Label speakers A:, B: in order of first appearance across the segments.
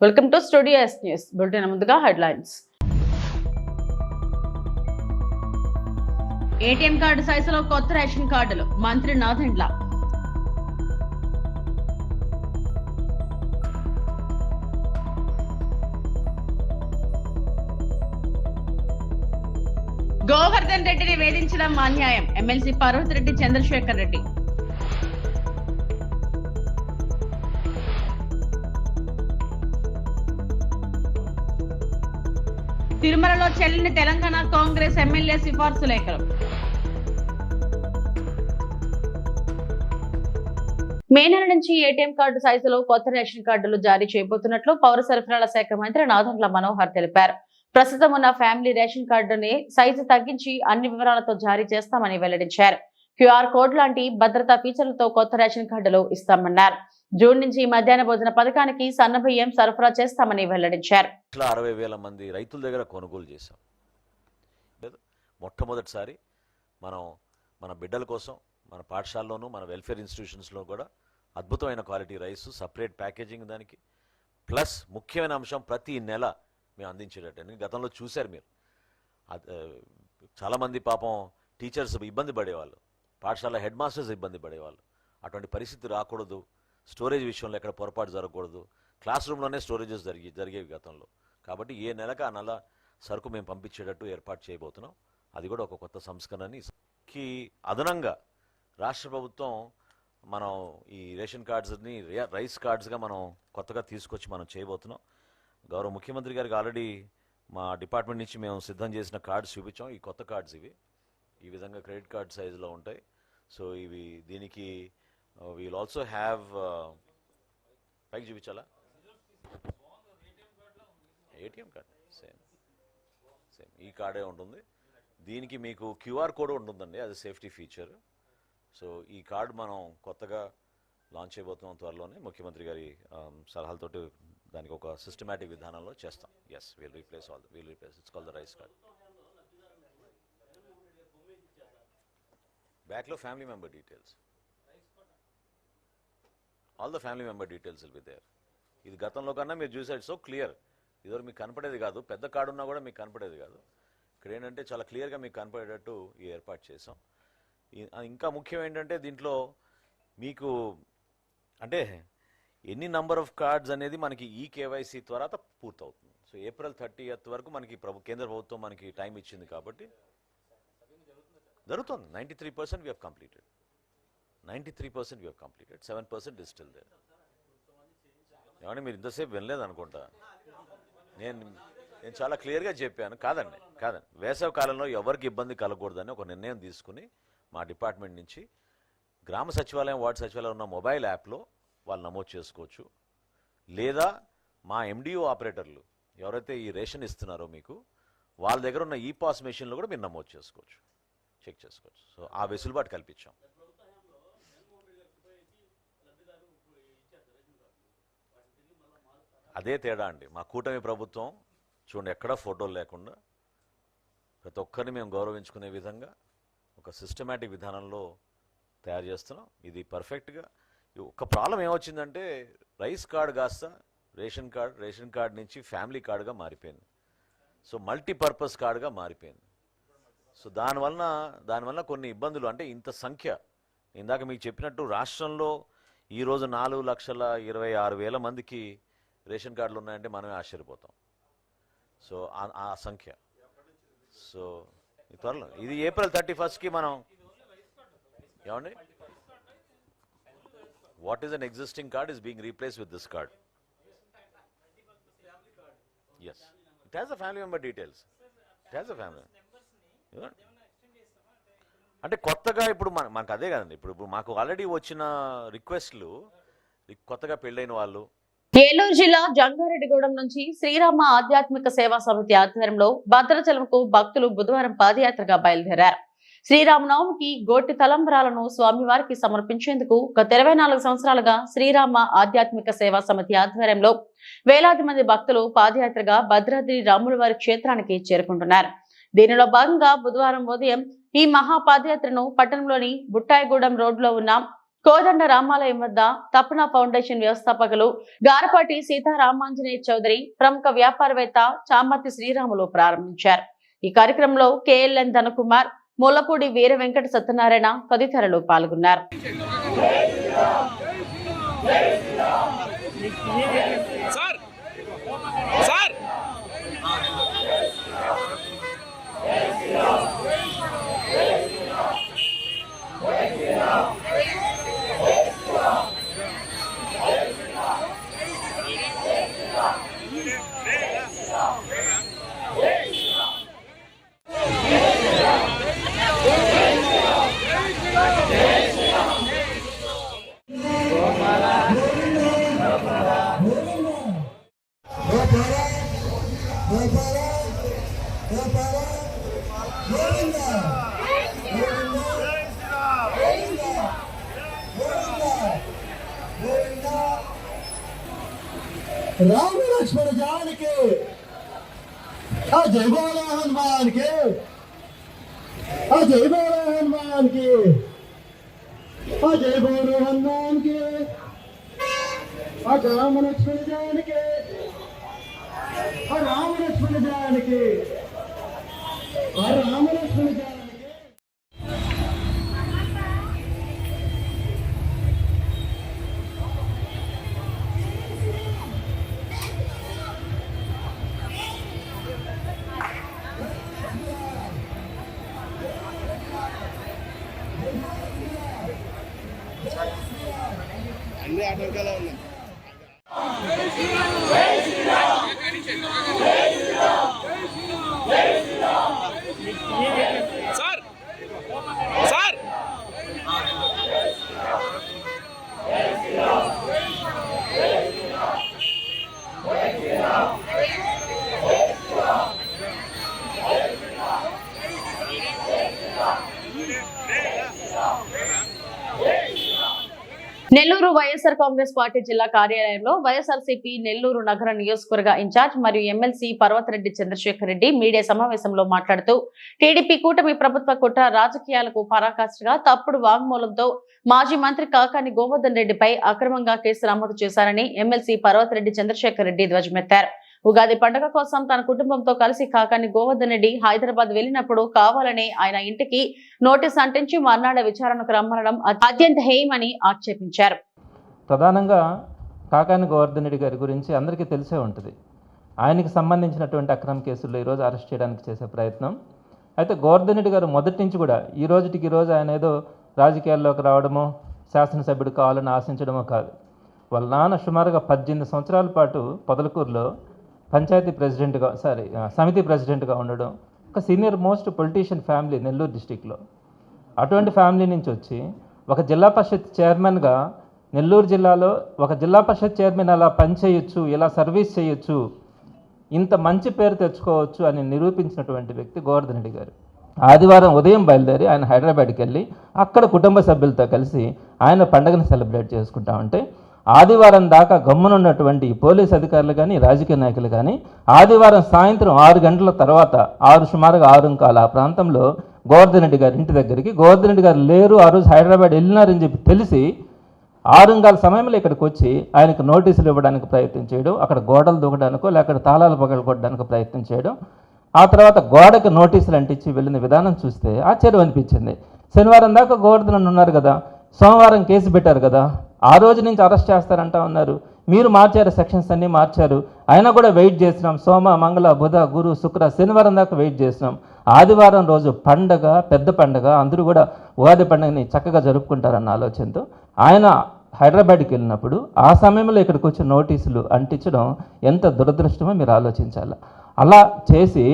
A: Welcome to studio yes news bulletin. ముందుగా headlines. ATM card సైజులో కొత్త రేషన్ కార్డులు, మంత్రి నాదెండ్ల. గోవర్ధన్ రెడ్డిని వేధించడం అన్యాయం, ఎమ్మెల్సీ పర్వతిరెడ్డి చంద్రశేఖర్ రెడ్డి. తిరుమలలో చెల్లిన తెలంగాణ కాంగ్రెస్ ఎమ్మెల్యే సిఫార్సు లేఖలు. మే నెల నుంచి ఏటీఎం కార్డు సైజులో కొత్త రేషన్ కార్డులు జారీ చేయబోతున్నట్లు పౌర సరఫరాల శాఖ మంత్రి నాదెండ్ల మనోహర్ తెలిపారు. ప్రస్తుతం ఉన్న ఫ్యామిలీ రేషన్ కార్డుని సైజు తగ్గించి అన్ని వివరాలతో జారీ చేస్తామని వెల్లడించారు. క్యూఆర్ కోడ్ లాంటి భద్రతా ఫీచర్లతో కొత్త రేషన్ కార్డులు ఇస్తామన్నారు. జూన్ నుంచి మధ్యాహ్న భోజన పథకానికి సన్నబియ్యం సరఫరా చేస్తామని వెల్లడించారు.
B: 60,000 మంది రైతుల దగ్గర కొనుగోలు చేశాం. మొట్టమొదటిసారి మన బిడ్డల కోసం మన పాఠశాలలోనూ మన వెల్ఫేర్ ఇన్స్టిట్యూషన్స్లో కూడా అద్భుతమైన క్వాలిటీ రైస్, సపరేట్ ప్యాకేజింగ్, దానికి ప్లస్ ముఖ్యమైన అంశం ప్రతి నెల మేము అందించేటట్టు. గతంలో చూశారు మీరు, చాలామంది పాపం టీచర్స్ ఇబ్బంది పడేవాళ్ళు, పాఠశాల హెడ్ మాస్టర్స్ ఇబ్బంది పడేవాళ్ళు. అటువంటి పరిస్థితి రాకూడదు, స్టోరేజ్ విషయంలో ఎక్కడ పొరపాటు జరగకూడదు. క్లాస్ రూమ్లోనే స్టోరేజెస్ జరిగేవి గతంలో. కాబట్టి ఏ నెలకు ఆ నెల సరుకు మేము పంపించేటట్టు ఏర్పాటు చేయబోతున్నాం. అది కూడా ఒక కొత్త సంస్కరణని అదనంగా రాష్ట్ర ప్రభుత్వం మనం ఈ రేషన్ కార్డ్స్ని రైస్ కార్డ్స్గా మనం కొత్తగా తీసుకొచ్చి మనం చేయబోతున్నాం. గౌరవ ముఖ్యమంత్రి గారికి ఆల్రెడీ మా డిపార్ట్మెంట్ నుంచి మేము సిద్ధం చేసిన కార్డ్స్ చూపించాం. ఈ కొత్త కార్డ్స్ ఇవి ఈ విధంగా క్రెడిట్ కార్డ్ సైజులో ఉంటాయి. సో దీనికి వీల్ ఆల్సో హ్యావ్ పైకి చూపించాలా ఏటీఎం కార్డ్ సేమ్ ఈ కార్డే ఉంటుంది. దీనికి మీకు క్యూఆర్ కోడ్ ఉంటుందండి, అది సేఫ్టీ ఫీచర్. సో ఈ కార్డు మనం కొత్తగా లాంచ్ చేయబోతున్నాం త్వరలోనే. ముఖ్యమంత్రి గారి సలహాలతోటి దానికి ఒక సిస్టమేటిక్ విధానంలో చేస్తాం. Yes, we'll replace it's called the rice card. బ్యాక్లో family member details, all the family member details will be there. ఇది గతంలో కన్నా మీరు చూసారు, సో క్లియర్. ఇదివరకు మీకు కనపడేది కాదు, పెద్ద కార్డు ఉన్నా కూడా మీకు కనపడేది కాదు. ఇక్కడ ఏంటంటే చాలా క్లియర్గా మీకు కనపడేటట్టు ఈ ఏర్పాటు చేసాం. ఇంకా ముఖ్యం ఏంటంటే దీంట్లో మీకు అంటే ఎన్ని నంబర్ ఆఫ్ కార్డ్స్ అనేది మనకి ఈ కేవైసీ తర్వాత పూర్తవుతుంది. సో ఏప్రిల్ 30th వరకు మనకి కేంద్ర ప్రభుత్వం మనకి టైం ఇచ్చింది కాబట్టి జరుగుతుంది. 93% we have completed. 93% we have completed. 7% is still there. ఏమంటే మీరు ఇంతసేపు వినలేదు అనుకుంటా. నేను చాలా క్లియర్గా చెప్పాను. కాదండి, వేసవి కాలంలో ఎవరికి ఇబ్బంది కలగకూడదని ఒక నిర్ణయం తీసుకుని మా డిపార్ట్మెంట్ నుంచి గ్రామ సచివాలయం, వార్డు సచివాలయం ఉన్న మొబైల్ యాప్లో వాళ్ళు నమోదు చేసుకోవచ్చు. లేదా మా ఎండిఓ ఆపరేటర్లు ఎవరైతే ఈ రేషన్ ఇస్తున్నారో మీకు వాళ్ళ దగ్గర ఉన్న ఈపాస్ మెషిన్లో కూడా మీరు నమోదు చేసుకోవచ్చు, చెక్ చేసుకోవచ్చు. సో ఆ వెసులుబాటు కల్పించాం. అదే తేడా అండి. మా కూటమి ప్రభుత్వం చూడండి, ఎక్కడా ఫోటోలు లేకుండా ప్రతి ఒక్కరిని మేము గౌరవించుకునే విధంగా ఒక సిస్టమేటిక్ విధానంలో తయారు చేస్తున్నాం. ఇది పర్ఫెక్ట్గా. ఒక ప్రాబ్లం ఏమొచ్చిందంటే రైస్ కార్డ్ కాస్త రేషన్ కార్డ్ నుంచి ఫ్యామిలీ కార్డుగా మారిపోయింది. సో మల్టీపర్పస్ కార్డుగా మారిపోయింది. సో దానివల్ల కొన్ని ఇబ్బందులు, అంటే ఇంత సంఖ్య, ఇందాక మీకు చెప్పినట్టు రాష్ట్రంలో ఈరోజు 4,26,000 మందికి రేషన్ కార్డులు ఉన్నాయంటే మనమే ఆశ్చర్యపోతాం. సో ఆ సంఖ్య. సో త్వరలో ఇది ఏప్రిల్ 31st మనం ఏమండి, what is an existing card is being replaced with this card. Yes, it has a family member details. It has a family. అంటే కొత్తగా ఇప్పుడు మనకు అదే కదండి. ఇప్పుడు మాకు ఆల్రెడీ వచ్చిన రిక్వెస్ట్లు కొత్తగా పెళ్ళైన వాళ్ళు.
A: ఏలూరు జిల్లా జంగారెడ్డిగూడెం నుంచి శ్రీరామ ఆధ్యాత్మిక సేవా సమితి ఆధ్వర్యంలో భద్రాచలంకు భక్తులు బుధవారం పాదయాత్రగా బయలుదేరారు. శ్రీరామనవమికి గోటి తలంబరాలను స్వామివారికి సమర్పించేందుకు గత 24 సంవత్సరాలుగా శ్రీరామ ఆధ్యాత్మిక సేవా సమితి ఆధ్వర్యంలో వేలాది మంది భక్తులు పాదయాత్రగా భద్రాద్రి రాములవారి క్షేత్రానికి చేరుకుంటున్నారు. దీనిలో భాగంగా బుధవారం ఉదయం ఈ మహా పాదయాత్రను పట్టణంలోని బుట్టాయిగూడెం రోడ్లో ఉన్న కోదండ రామాలయం వద్ద తపన ఫౌండేషన్ వ్యవస్థాపకులు గారపాటి సీతారామాంజనేయ చౌదరి, ప్రముఖ వ్యాపారవేత్త చామర్తి శ్రీరాములు ప్రారంభించారు. ఈ కార్యక్రమంలో కేఎల్ఎన్ ధనకుమార్, ముల్లపూడి వీర వెంకట సత్యనారాయణ తదితరులు పాల్గొన్నారు.
C: राम लक्ष्मण जान के जय बोले हनुमान के, जय बोले हनुमान के, जय बोले हनुमान के, राम लक्ष्मण जान के, राम लक्ष्मण जान के, राम लक्ष्मण जान के।
D: అన్ని ఆటంకాలు ఉన్నాయి. Sir sir
A: Nellore YSR Congress party జిల్లా కార్యాలయంలో వైఎస్ఆర్సీపీ నెల్లూరు నగర నియోజకవర్గ ఇన్ఛార్జ్ మరియు ఎమ్మెల్సీ పర్వతరెడ్డి చంద్రశేఖర్ రెడ్డి మీడియా సమావేశంలో మాట్లాడుతూ టీడీపీ కూటమి ప్రభుత్వ కుట్ర రాజకీయాలకు పరాకాష్ఠగా తప్పుడు వాంగ్మూలంతో మాజీ మంత్రి కాకాని గోవర్ధన్ రెడ్డిపై అక్రమంగా కేసు నమోదు చేశారని ఎమ్మెల్సీ పర్వతరెడ్డి చంద్రశేఖర్ రెడ్డి ధ్వజమెత్తారు. ఉగాది పండుగ కోసం తన కుటుంబంతో కలిసి కాకాని గోవర్ధన్ రెడ్డి హైదరాబాద్ వెళ్లినప్పుడు కావాలని ఆయన ఇంటికి నోటీస్ అంటించి మర్నాడు విచారణకు రమ్మనడం అత్యంత హేయమని ఆక్షేపించారు.
E: ప్రధానంగా కాకాని గోవర్ధన్ రెడ్డి గారి గురించి అందరికీ తెలిసే ఉంటుంది. ఆయనకి సంబంధించినటువంటి అక్రమ కేసుల్లో ఈరోజు అరెస్ట్ చేయడానికి చేసే ప్రయత్నం. అయితే గోవర్ధన్ రెడ్డి గారు మొదటి నుంచి కూడా ఈ రోజు ఆయన ఏదో రాజకీయాల్లోకి రావడమో శాసనసభ్యుడు కావాలని ఆశించడమో కాదు. వాళ్ళ నాన్న సుమారుగా 18 సంవత్సరాల పాటు పొదలకూరులో పంచాయతీ ప్రెసిడెంట్గా సమితి ప్రెసిడెంట్గా ఉండడం, ఒక senior most politician family Nellore డిస్టిక్లో. అటువంటి ఫ్యామిలీ నుంచి వచ్చి ఒక జిల్లా పరిషత్ చైర్మన్గా నెల్లూరు జిల్లాలో ఒక జిల్లా పరిషత్ చైర్మన్ అలా పనిచేయొచ్చు, ఇలా సర్వీస్ చేయొచ్చు, ఇంత మంచి పేరు తెచ్చుకోవచ్చు అని నిరూపించినటువంటి వ్యక్తి గోవర్ధన్ రెడ్డి గారు. ఆదివారం ఉదయం బయలుదేరి ఆయన హైదరాబాద్కి వెళ్ళి అక్కడ కుటుంబ సభ్యులతో కలిసి ఆయన పండుగను సెలబ్రేట్ చేసుకుంటా ఉంటే ఆదివారం దాకా గమ్మునున్నటువంటి పోలీస్ అధికారులు కానీ రాజకీయ నాయకులు కానీ ఆదివారం సాయంత్రం 6 గంటల తర్వాత సుమారుగా 6:15 ఆ ప్రాంతంలో గోవర్ధన్ రెడ్డి గారి ఇంటి దగ్గరికి గోవర్ధన్ రెడ్డి గారు లేరు, ఆ రోజు హైదరాబాద్ వెళ్ళినారని చెప్పి తెలిసి 6:15 సమయంలో ఇక్కడికి వచ్చి ఆయనకు నోటీసులు ఇవ్వడానికి ప్రయత్నం చేయడం, అక్కడ గోడలు దూకడానికో లేకపోతే తాళాలు పగలగొట్టడానికి ప్రయత్నం చేయడం, ఆ తర్వాత గోడకు నోటీసులు అంటించి వెళ్ళిన విధానం చూస్తే ఆశ్చర్యం అనిపించింది. శనివారం దాకా గోవర్ధన్ ఉన్నారు కదా, సోమవారం కేసు పెట్టారు కదా, ఆ రోజు నుంచి అరెస్ట్ చేస్తారంటా ఉన్నారు. మీరు మార్చారు, సెక్షన్స్ అన్నీ మార్చారు, అయినా కూడా వెయిట్ చేసినాం. సోమ, మంగళ, బుధ, గురు, శుక్ర, శనివారం దాకా వెయిట్ చేసినాం. ఆదివారం రోజు పండగ, పెద్ద పండగ, అందరూ కూడా ఉగాది పండుగని చక్కగా జరుపుకుంటారన్న ఆలోచనతో ఆయన హైదరాబాద్కి వెళ్ళినప్పుడు ఆ సమయంలో ఇక్కడికి వచ్చి నోటీసులు అంటించడం ఎంత దురదృష్టమో మీరు ఆలోచించాలి. అలా చేసి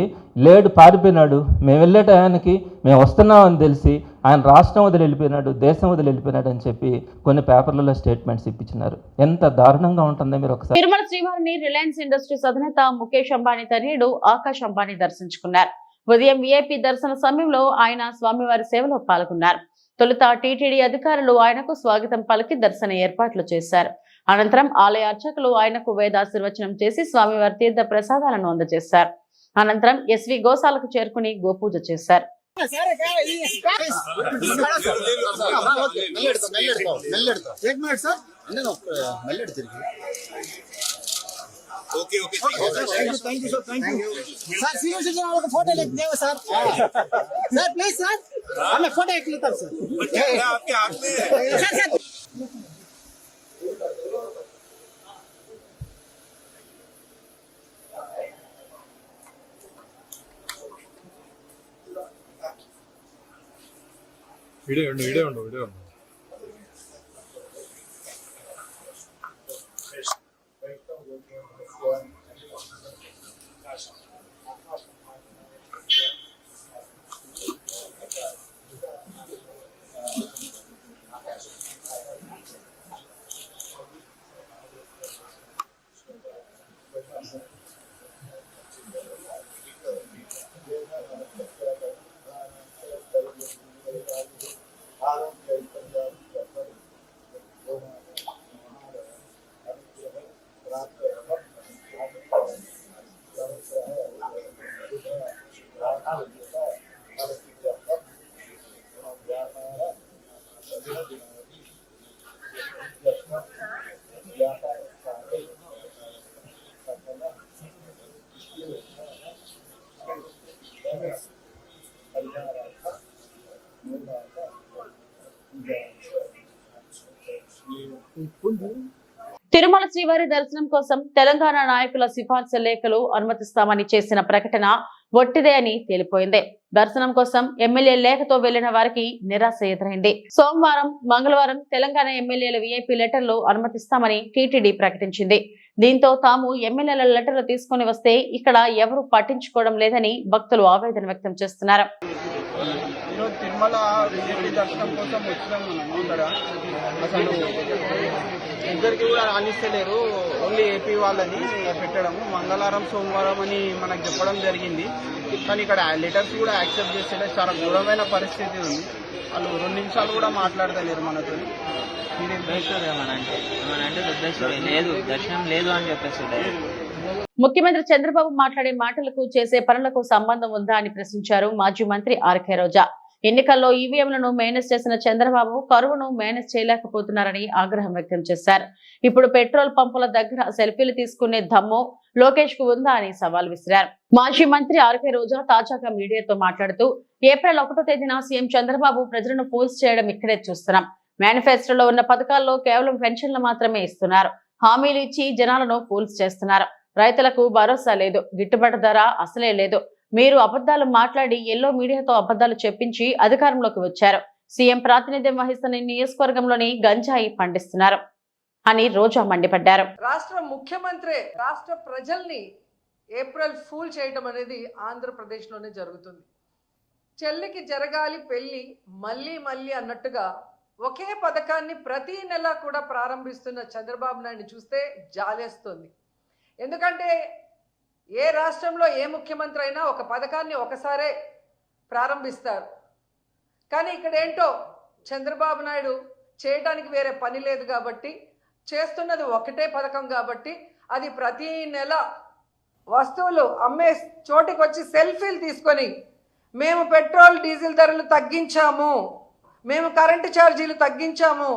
E: లేడు, పారిపోయినాడు. మేము వెళ్ళే టయానికి మేము వస్తున్నామని తెలిసి ఆయన రాష్ట్రం వదిలి వెళ్ళిపోయినాడు, దేశం వదిలి వెళ్ళిపోయినాడు అని చెప్పి కొన్ని పేపర్లలో స్టేట్మెంట్స్ ఇప్పించినారు. ఎంత దారుణంగా ఉంటుందో మీరు ఒకసారి.
A: తిరుమల శ్రీవారిని రిలయన్స్ ఇండస్ట్రీస్ అధినేత ముఖేష్ అంబానీ తనయుడు ఆకాష్ అంబానీ దర్శించుకున్నారు. ఉదయం విఐపి దర్శన సమయంలో ఆయన స్వామివారి సేవలో పాల్గొన్నారు. తొలుత టీటీడీ అధికారులు ఆయనకు స్వాగతం పలికి దర్శన ఏర్పాట్లు చేశారు. అనంతరం ఆలయ అర్చకులు ఆయనకు వేదాశీర్వచనం చేసి స్వామివారి తీర్థ ప్రసాదాలను అందజేశారు. అనంతరం ఎస్వి గోశాలకు చేరుకుని గోపూజ చేశారు.
D: Okay okay
F: thank you sir CM citizen వాళ్ళకి ఫోటో లేకపోతే సార్ సార్ ప్లీజ్ సార్ हमें फोटो एक लेता सर
D: आपके हाथ में
F: सर
G: వీడియో ఉండు
A: తిరుమల శ్రీవారి దర్శనం కోసం తెలంగాణ నాయకుల సిఫార్సు లేఖలు అనుమతిస్తామని చేసిన ప్రకటన ఒట్టిదే అని తేలిపోయింది. దర్శనం కోసం ఎమ్మెల్యే లేఖతో వెళ్లిన వారికి నిరాశ ఎదురైంది. సోమవారం, మంగళవారం తెలంగాణ ఎమ్మెల్యేల విఐపీ లెటర్లు అనుమతిస్తామని టీటీడీ ప్రకటించింది. దీంతో తాము ఎమ్మెల్యేల లెటర్లు తీసుకుని వస్తే ఇక్కడ ఎవరూ పట్టించుకోవడం లేదని భక్తులు ఆవేదన వ్యక్తం చేస్తున్నారు.
H: తిరుమల విఐపీ దర్శనం కోసం వచ్చినాము ముందర అసలు ఇద్దరికి కూడా రాణిస్తలేరు. ఓన్లీ ఏపీ వాళ్ళని పెట్టడము మంగళవారం సోమవారం అని మనకు చెప్పడం జరిగింది. కానీ ఇక్కడ లెటర్స్ కూడా యాక్సెప్ట్ చేస్తే చాలా ఘోరమైన పరిస్థితి ఉంది. వాళ్ళు 2 నిమిషాలు కూడా మాట్లాడతలేరు మనతో.
I: దర్శనం లేదు అని చెప్పేసి
A: ముఖ్యమంత్రి చంద్రబాబు మాట్లాడే మాటలకు చేసే పనులకు సంబంధం ఉందా అని ప్రశ్నించారు మాజీ మంత్రి ఆర్కే రోజా. ఎన్నికల్లో ఈవీఎంలను మేనేజ్ చేసిన చంద్రబాబు కరువును మేనేజ్ చేయలేకపోతున్నారని ఆగ్రహం వ్యక్తం చేశారు. ఇప్పుడు పెట్రోల్ పంపుల దగ్గర సెల్ఫీలు తీసుకునే దమ్ము లోకేష్ కు ఉందా అని సవాల్ విసిరారు. మాజీ మంత్రి ఆర్కే రోజా తాజాగా మీడియాతో మాట్లాడుతూ ఏప్రిల్ 1వ తేదీన సీఎం చంద్రబాబు ప్రజలను ఫోర్స్ చేయడం ఇక్కడే చూస్తున్నాం. మేనిఫెస్టోలో ఉన్న పథకాల్లో కేవలం పెన్షన్లు మాత్రమే ఇస్తున్నారు. హామీలు ఇచ్చి జనాలను ఫూల్స్ చేస్తున్నారు. రైతులకు భరోసా లేదు, గిట్టుబాటు ధర అసలే లేదు. మీరు అబద్ధాలు మాట్లాడి ఎల్లో మీడియాతో అబద్ధాలు చెప్పించి అధికారంలోకి వచ్చారు. సీఎం ప్రాతినిధ్యం వహిస్తున్న నియోజకవర్గంలోని గంజాయి పండిస్తున్నారు అని రోజా మండిపడ్డారు.
J: రాష్ట్ర ముఖ్యమంత్రి రాష్ట్ర ప్రజల్ని ఏప్రిల్ ఫూల్ చేయడం అనేది ఆంధ్రప్రదేశ్లోనే జరుగుతుంది. చెల్లికి జరగాలి పెళ్లి మళ్ళీ మళ్ళీ అన్నట్టుగా ఒకే పథకాన్ని ప్రతి నెల కూడా ప్రారంభిస్తున్న చంద్రబాబు నాయుడిని చూస్తే జాలేస్తుంది. ఎందుకంటే ఏ రాష్ట్రంలో ఏ ముఖ్యమంత్రి అయినా ఒక పథకాన్ని ఒకసారే ప్రారంభిస్తారు. కానీ ఇక్కడ ఏంటో చంద్రబాబు నాయుడు చేయడానికి వేరే పని లేదు కాబట్టి, చేస్తున్నది ఒకటే పథకం కాబట్టి అది ప్రతి నెల వస్తువులు అమ్మే చోటికి వచ్చి సెల్ఫీలు తీసుకొని మేము పెట్రోల్ డీజిల్ ధరలు తగ్గించాము, మేము కరెంటు ఛార్జీలు తగ్గించాము,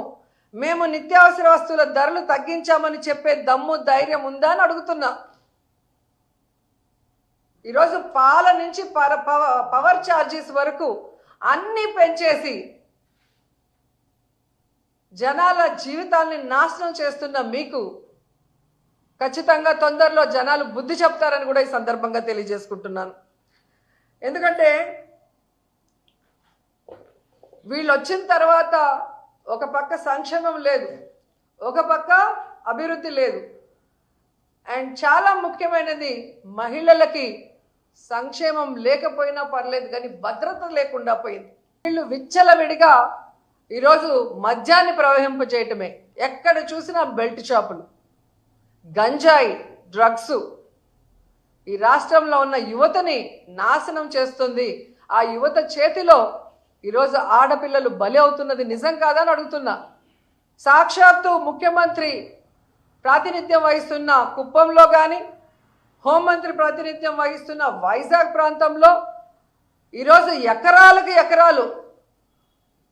J: మేము నిత్యావసర వస్తువుల ధరలు తగ్గించామని చెప్పే దమ్ము ధైర్యం ఉందా అని అడుగుతున్నా. ఈరోజు పాల నుంచి పవర్ ఛార్జెస్ వరకు అన్నీ పెంచేసి జనాల జీవితాల్ని నాశనం చేస్తున్న మీకు ఖచ్చితంగా తొందరలో జనాలు బుద్ధి చెప్తారని కూడా ఈ సందర్భంగా తెలియజేసుకుంటున్నాను. ఎందుకంటే వీళ్ళు వచ్చిన తర్వాత ఒక పక్క సంక్షేమం లేదు, ఒక పక్క అభివృద్ధి లేదు. అండ్ చాలా ముఖ్యమైనది మహిళలకి సంక్షేమం లేకపోయినా పర్లేదు కానీ భద్రత లేకుండా పోయింది. వీళ్ళు విచ్చలవిడిగా ఈరోజు మద్యాన్ని ప్రవహింపజేయటమే. ఎక్కడ చూసినా బెల్ట్ షాపులు, గంజాయి, డ్రగ్స్ ఈ రాష్ట్రంలో ఉన్న యువతని నాశనం చేస్తుంది. ఆ యువత చేతిలో ఈరోజు ఆడపిల్లలు బలి అవుతున్నది నిజం కాదని అడుగుతున్నా. సాక్షాత్తు ముఖ్యమంత్రి ప్రాతినిధ్యం వహిస్తున్న కుప్పంలో కానీ, హోంమంత్రి ప్రాతినిధ్యం వహిస్తున్న వైజాగ్ ప్రాంతంలో ఈరోజు ఎకరాలకు ఎకరాలు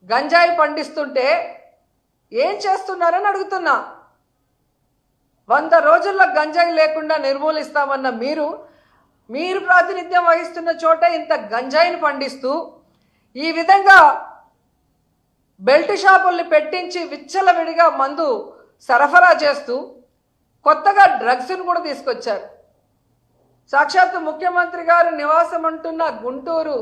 J: గంజాయి పండిస్తుంటే ఏం చేస్తున్నారని అడుగుతున్నా. 100 రోజుల్లో గంజాయి లేకుండా నిర్మూలిస్తామన్న మీరు ప్రాతినిధ్యం వహిస్తున్న చోట ఇంత గంజాయిని పండిస్తూ ఈ విధంగా బెల్ట్ షాపుల్ని పెట్టించి విచ్చలవిడిగా మందు సరఫరా చేస్తూ కొత్తగా డ్రగ్స్ను కూడా తీసుకొచ్చారు. సాక్షాత్తు ముఖ్యమంత్రి గారు నివాసం అంటున్న గుంటూరు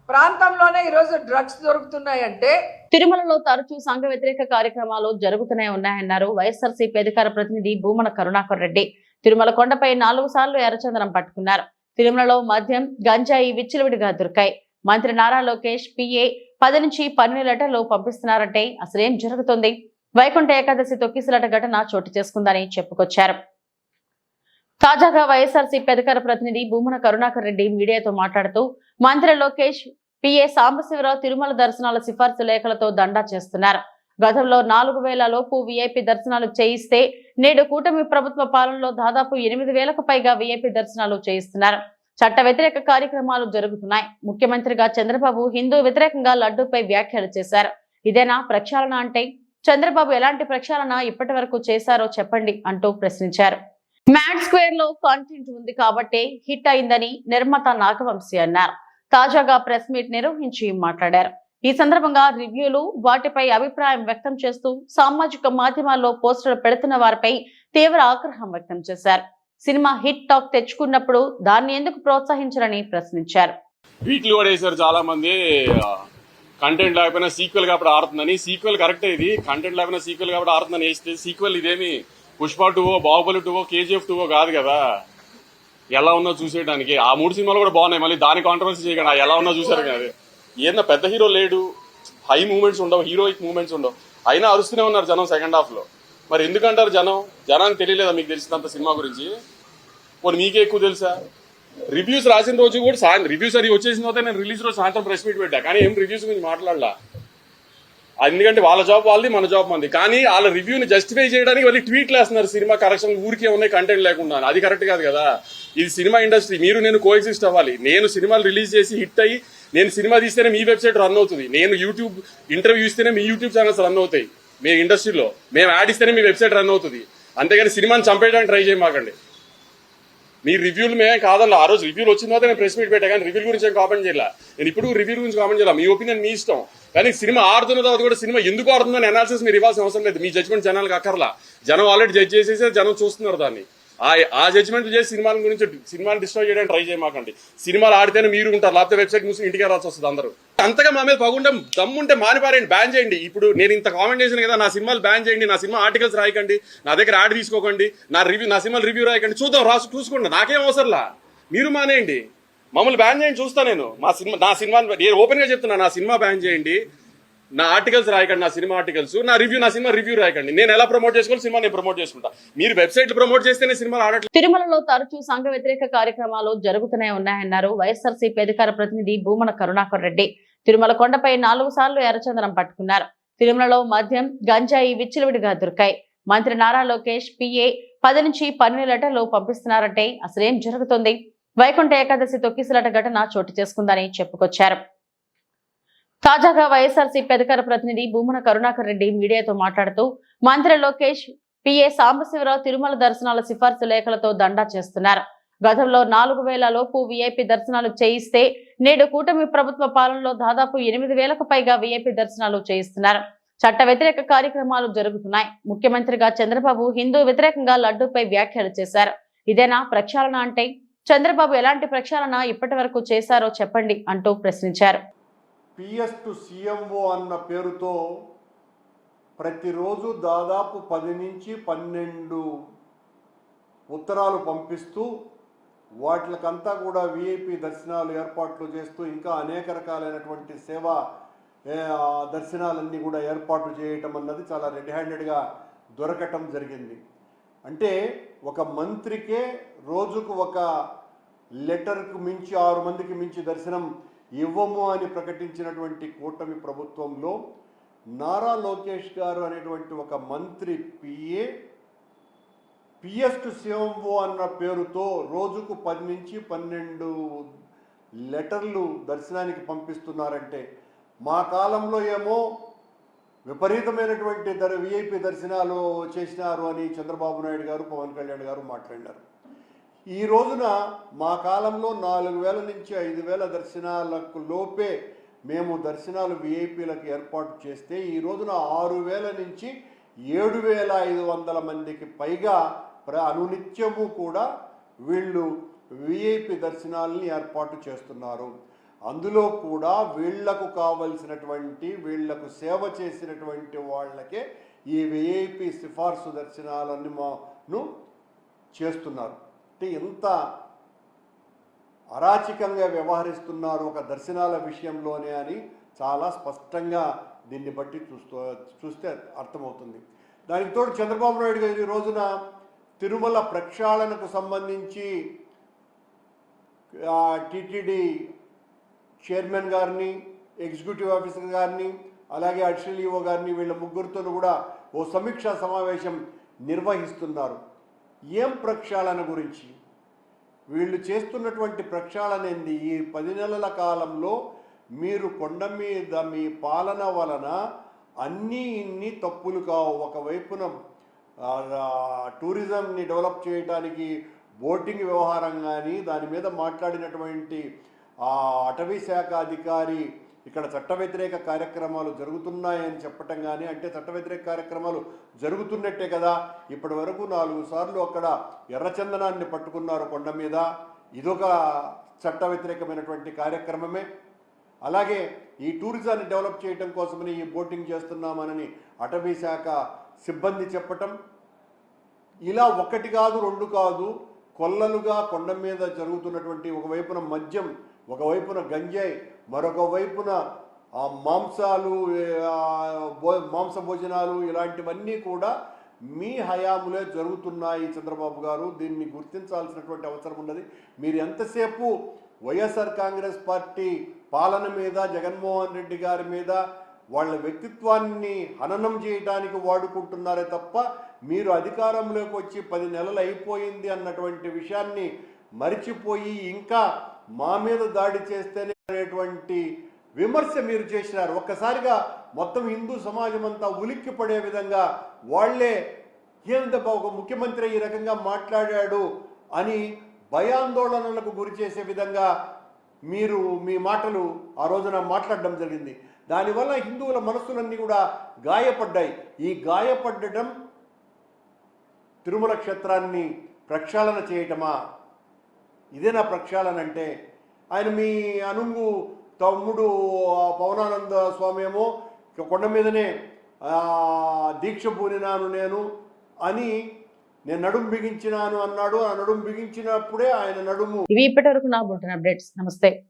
J: ప్రాంతంలోనే ఈరోజు డ్రగ్స్ దొరుకుతున్నాయంటే
A: తిరుమలలో తరచూ సంఘ వ్యతిరేక కార్యక్రమాలు జరుగుతూనే ఉన్నాయన్నారు వైఎస్ఆర్సీపీ అధికార ప్రతినిధి భూమన కరుణాకర్ రెడ్డి. తిరుమల కొండపై 4 సార్లు ఎర్రచందనం పట్టుకున్నారు. తిరుమలలో మద్యం గంజాయి విచ్చలవిడిగా దొరికాయి. మంత్రి నారా లోకేష్ పిఏ 10 నుంచి 12 లీటర్లు పంపిస్తున్నారంటే అసలేం జరుగుతుంది? వైకుంఠ ఏకాదశి తొక్కిసలాట ఘటన చోటు చేసుకుందని చెప్పుకొచ్చారు. తాజాగా వైఎస్ఆర్సీపీ అధికార ప్రతినిధి భూమన కరుణాకర్ రెడ్డి మీడియాతో మాట్లాడుతూ మంత్రి లోకేష్ పిఏ సాంబశివరావు తిరుమల దర్శనాల సిఫార్సు లేఖలతో దండా చేస్తున్నారు. గతంలో 4000 లోపు వీఐపీ దర్శనాలు చేయిస్తే నేడు కూటమి ప్రభుత్వ పాలనలో దాదాపు 8000కు పైగా వీఐపీ దర్శనాలు చేయిస్తున్నారు. చట్ట వ్యతిరేక కార్యక్రమాలు జరుగుతున్నాయి. ముఖ్యమంత్రిగా చంద్రబాబు హిందూ వ్యతిరేకంగా లడ్డూపై వ్యాఖ్యలు చేశారు. ఇదేనా ప్రక్షాళన అంటే? చంద్రబాబు ఎలాంటి ప్రక్షాళన ఇప్పటి వరకు చేశారో చెప్పండి అంటూ ప్రశ్నించారు. మ్యాడ్ స్క్వేర్ లో కంటెంట్ ఉంది కాబట్టి హిట్ అయిందని నిర్మాత నాగవంశీ అన్నారు. తాజాగా ప్రెస్ మీట్ నిర్వహించి మాట్లాడారు. ఈ సందర్భంగా రివ్యూలు వాటిపై అభిప్రాయం వ్యక్తం చేస్తూ సామాజిక మాధ్యమాల్లో పోస్టులు పెడుతున్న వారిపై తీవ్ర ఆగ్రహం వ్యక్తం చేశారు. సినిమా హిట్ టాక్ తెచ్చుకున్నప్పుడు దాన్ని ఎందుకు ప్రోత్సహించారని ప్రశ్నించారు.
I: వీక్లీ కూడా వేసారు చాలా మంది, కంటెంట్ లేకపోయినా సీక్వెల్ కాబట్టి ఆడుతుందని. సీక్వెల్ కరెక్టే, ఇది కంటెంట్ లేకపోయినా సీక్వెల్ కాబట్టి ఆడుతుందని వేస్తే సీక్వెల్ ఇదేమి పుష్ప 2, బాహుబలి 2, KGF 2 కాదు కదా. ఎలా ఉన్నా చూసేయడానికి ఆ 3 సినిమాలు కూడా బాగున్నాయి. మళ్ళీ దాని కాంట్రవర్సీ చేయకుండా ఎలా ఉన్నా చూసారు కదా. ఏదన్నా పెద్ద హీరో లేడు, హై మూమెంట్స్ ఉండవు, హీరోయిక్ మూమెంట్స్ ఉండవు, అయినా అరుస్తూనే ఉన్నారు జనం సెకండ్ హాఫ్ లో. మరి ఎందుకంటారు జనానికి తెలియలేదా మీకు తెలిసినంత సినిమా గురించి? పోనీ మీకే ఎక్కువ తెలుసా? రివ్యూస్ రాసిన రోజు కూడా రివ్యూస్ అది వచ్చేసిన తర్వాత నేను రిలీజ్ రోజు సాయంత్రం ప్రెస్ మీట్ పెట్టా, కానీ ఏం రివ్యూస్ గురించి మాట్లాడలా. ఎందుకంటే వాళ్ళ జాబ్ వాళ్ళది, మన జాబ్ మంది. కానీ వాళ్ళ రివ్యూని జస్టిఫై చేయడానికి వాళ్ళు ట్వీట్లు వేస్తున్నారు. సినిమా కరెక్షన్ ఊరికే ఉన్నాయి కంటెంట్ లేకుండా. అది కరెక్ట్ కాదు కదా. ఇది సినిమా ఇండస్ట్రీ, మీరు నేను కోఎగ్జిస్ట్ అవ్వాలి. నేను సినిమాలు రిలీజ్ చేసి హిట్ అయ్యి నేను సినిమా తీస్తేనే మీ వెబ్సైట్ రన్ అవుతుంది. నేను యూట్యూబ్ ఇంటర్వ్యూ ఇస్తేనే మీ యూట్యూబ్ ఛానల్స్ రన్ అవుతాయి. మీ ఇండస్ట్రీలో మేము యాడ్ ఇస్తేనే మీ వెబ్సైట్ రన్ అవుతుంది. అంతేగాని సినిమాని చంపేయడానికి ట్రై చేయమాకండి. మీ రివ్యూలు మేమే కాదల్లా. ఆ రోజు రివ్యూలు వచ్చిన తర్వాత నేను ప్రెస్ మీట్ పెట్టా, కానీ రివ్యూ గురించి ఏం కామెంట్ చేయాల. నేను ఇప్పుడు రివ్యూ గురించి కామెంట్ చేయాలి. మీ ఒపీనియన్ మీ ఇష్టం. కానీ సినిమా ఆడుతున్న తర్వాత కూడా సినిమా ఎందుకు ఆడుతుందని అనాలిసిస్ మీరు ఇవ్వాల్సిన అవసరం లేదు. మీ జడ్జ్మెంట్ జనాలకు అక్కర్లా. జనం ఆల్రెడీ జడ్జ్ చేసేసి జనం చూస్తున్నారు దాన్ని. ఆ జడ్జ్మెంట్ చేసి సినిమాల గురించి సినిమాని డిస్ట్రాయ్ చేయడానికి ట్రై చేయమాకండి. సినిమాలు ఆడితేనే మీరు ఉంటారు, లేకపోతే వెబ్సైట్ మూసి ఇంటికి రావాల్సి వస్తుంది అందరూ. అంతగా మా మీద పగుంటే దమ్ముంటే మానిపారేయండి, బ్యాన్ చేయండి. ఇప్పుడు నేను ఇంత కామెంట్ చేశాను కదా, నా సినిమాలు బ్యాన్ చేయండి, నా సినిమా ఆర్టికల్స్ రాయకండి, నా దగ్గర యాడ్ తీసుకోకండి, నా సినిమాలు రివ్యూ రాయకండి, చూద్దాం చూసుకోండి, నాకేం అవసరంలా. మీరు మానేయండి, మమ్మల్ని బ్యాన్ చేయండి, చూస్తా నేను. నా సినిమా నేను ఓపెన్ గా చెప్తున్నా, నా సినిమా బ్యాన్ చేయండి, నా ఆర్టికల్స్ రాయకండి, నా సినిమా ఆర్టికల్స్, నా సినిమా రివ్యూ రాయకండి. నేను ఎలా ప్రమోట్ చేసుకోవాలి సినిమా నేను ప్రమోట్ చేసుకుంటా. మీరు వెబ్సైట్ ప్రమోట్ చేస్తేనే సినిమాలు ఆడట్లేదు.
A: తిరుమలలో తరచూ సంఘ వ్యతిరేక కార్యక్రమాలు జరుగుతూనే ఉన్నాయన్నారు వైఎస్ఆర్సీపీ అధికార ప్రతినిధి భూమన కరుణాకర్ రెడ్డి. తిరుమల కొండపై 4 సార్లు ఎర్రచందనం పట్టుకున్నారు. తిరుమలలో మద్యం గంజాయి విచ్చలవిడిగా దొరికాయి. మంత్రి నారా లోకేష్ పిఏ 10 నుంచి 12 లీటర్లు పంపిస్తున్నారంటే అసలేం జరుగుతుంది? వైకుంఠ ఏకాదశి తొక్కిసలాట ఘటన చోటు చేసుకుందని చెప్పుకొచ్చారు. తాజాగా వైఎస్ఆర్సీపీ అధికార ప్రతినిధి భూమన కరుణాకర్ రెడ్డి మీడియాతో మాట్లాడుతూ మంత్రి లోకేష్ పిఏ సాంబశివరావు తిరుమల దర్శనాల సిఫార్సు లేఖలతో దండా చేస్తున్నారు. గతంలో 4000 లోపు వీఐపీ దర్శనాలు చేయిస్తే నేడు కూటమి ప్రభుత్వ పాలనలో దాదాపు 8000కు పైగా వీఐపీ దర్శనాలు చేయిస్తున్నారు. చట్ట వ్యతిరేక కార్యక్రమాలు జరుగుతున్నాయి. ముఖ్యమంత్రిగా చంద్రబాబు హిందూ వ్యతిరేకంగా లడ్డూపై వ్యాఖ్యలు చేశారు. ఇదేనా ప్రక్షాళన అంటే? చంద్రబాబు ఎలాంటి ప్రక్షాళన ఇప్పటి వరకు చేశారో చెప్పండి అంటూ ప్రశ్నించారు.
K: PS టు CMO అన్న పేరుతో ప్రతిరోజు దాదాపు 10 నుంచి 12 ఉత్తరాలు పంపిస్తూ వాటికంతా కూడా VIP దర్శనాలు ఏర్పాట్లు చేస్తూ ఇంకా అనేక రకాలైనటువంటి సేవా దర్శనాలన్నీ కూడా ఏర్పాటు చేయటం అన్నది చాలా రెడ్ హ్యాండెడ్గా దొరకటం జరిగింది. అంటే ఒక మంత్రికే రోజుకు ఒక లెటర్కు మించి 6 మందికి మించి దర్శనం ఇవ్వము అని ప్రకటించినటువంటి కూటమి ప్రభుత్వంలో నారా లోకేష్ గారు అనేటువంటి ఒక మంత్రి PS టు CMO అన్న పేరుతో రోజుకు 10 నుంచి 12 లెటర్లు దర్శనానికి పంపిస్తున్నారంటే, మా కాలంలో ఏమో విపరీతమైనటువంటి విఐపి దర్శనాలు చేసినారు అని చంద్రబాబు నాయుడు గారు, పవన్ కళ్యాణ్ గారు మాట్లాడినారు. ఈ రోజున మా కాలంలో 4,000 నుంచి 5,000 దర్శనాలకు లోపే మేము దర్శనాలు విఐపీలకు ఏర్పాటు చేస్తే, ఈ రోజున 6,000 నుంచి 7,500 మందికి పైగా అనునిత్యము కూడా వీళ్ళు విఐపి దర్శనాలని ఏర్పాటు చేస్తున్నారు. అందులో కూడా వీళ్లకు కావలసినటువంటి, వీళ్లకు సేవ చేసినటువంటి వాళ్ళకే ఈ విఐపి సిఫార్సు దర్శనాలను చేస్తున్నారు. అంటే ఎంత అరాచకంగా వ్యవహరిస్తున్నారు ఒక దర్శనాల విషయంలోనే అని చాలా స్పష్టంగా దీన్ని బట్టి చూస్తే అర్థమవుతుంది. దానికి తోడు చంద్రబాబు నాయుడు గారు ఈ రోజున తిరుమల ప్రక్షాళనకు సంబంధించి టీటీడీ చైర్మన్ గారిని, ఎగ్జిక్యూటివ్ ఆఫీసర్ గారిని, అలాగే అడిషనల్ ఈఓ గారిని, వీళ్ళ ముగ్గురితో కూడా ఓ సమీక్షా సమావేశం నిర్వహిస్తున్నారు. ఏం ప్రక్షాళన గురించి? వీళ్ళు చేస్తున్నటువంటి ప్రక్షాళన ఏంది? ఈ 10 నెలల కాలంలో మీరు కొండ మీద మీ పాలన వలన ఇన్ని తప్పులు కావు. ఒకవైపున టూరిజంని డెవలప్ చేయడానికి బోటింగ్ వ్యవహారం కానీ, దాని మీద మాట్లాడినటువంటి అటవీ శాఖ అధికారి ఇక్కడ చట్ట వ్యతిరేక కార్యక్రమాలు జరుగుతున్నాయని చెప్పటం కానీ, అంటే చట్ట వ్యతిరేక కార్యక్రమాలు జరుగుతున్నట్టే కదా. ఇప్పటి వరకు 4 సార్లు అక్కడ ఎర్రచందనాన్ని పట్టుకున్నారు కొండ మీద. ఇదొక చట్ట వ్యతిరేకమైనటువంటి కార్యక్రమమే. అలాగే ఈ టూరిజాన్ని డెవలప్ చేయటం కోసమని ఈ బోటింగ్ చేస్తున్నామని అటవీ శాఖ సిబ్బంది చెప్పటం, ఇలా 1 కాదు 2 కాదు, కొల్లలుగా కొండ మీద జరుగుతున్నటువంటి ఒకవైపున మద్యం, ఒకవైపున గంజాయి, మరొక వైపున మాంసాలు, మాంస భోజనాలు, ఇలాంటివన్నీ కూడా మీ హయాములే జరుగుతున్నాయి చంద్రబాబు గారు. దీన్ని గుర్తించాల్సినటువంటి అవసరం ఉన్నది. మీరు ఎంతసేపు వైఎస్ఆర్ కాంగ్రెస్ పార్టీ పాలన మీద, జగన్మోహన్ రెడ్డి గారి మీద వాళ్ళ వ్యక్తిత్వాన్ని హననం చేయడానికి వాడుకుంటున్నారే తప్ప, మీరు అధికారంలోకి వచ్చి 10 నెలలు అయిపోయింది అన్నటువంటి విషయాన్ని మరిచిపోయి ఇంకా మా మీద దాడి చేస్తేనే అనేటువంటి విమర్శ మీరు చేసినారు. ఒక్కసారిగా మొత్తం హిందూ సమాజం అంతా ఉలిక్కి పడే విధంగా వాళ్లే ఏందబ్బా ఒక ముఖ్యమంత్రి ఈ రకంగా మాట్లాడాడు అని భయాందోళనలకు గురి చేసే విధంగా మీరు మీ మాటలు ఆ రోజున మాట్లాడడం జరిగింది. దానివల్ల హిందువుల మనస్సులన్నీ కూడా గాయపడ్డాయి. ఈ గాయపడటం తిరుమల క్షేత్రాన్ని ప్రక్షాళన చేయటమా? ఇదేనా ప్రక్షాళన అంటే? ఆయన మీ అనుంగు తమ్ముడు పవనానంద స్వామి ఏమో కొండ మీదనే దీక్ష పూనినాను నేను అని, నేను నడుము బిగించినాను అన్నాడు. ఆ నడుము బిగించినప్పుడే ఆయన నడుము.
A: ఇవి ఇప్పటి వరకు నా బులెటిన్ అప్డేట్స్. నమస్తే.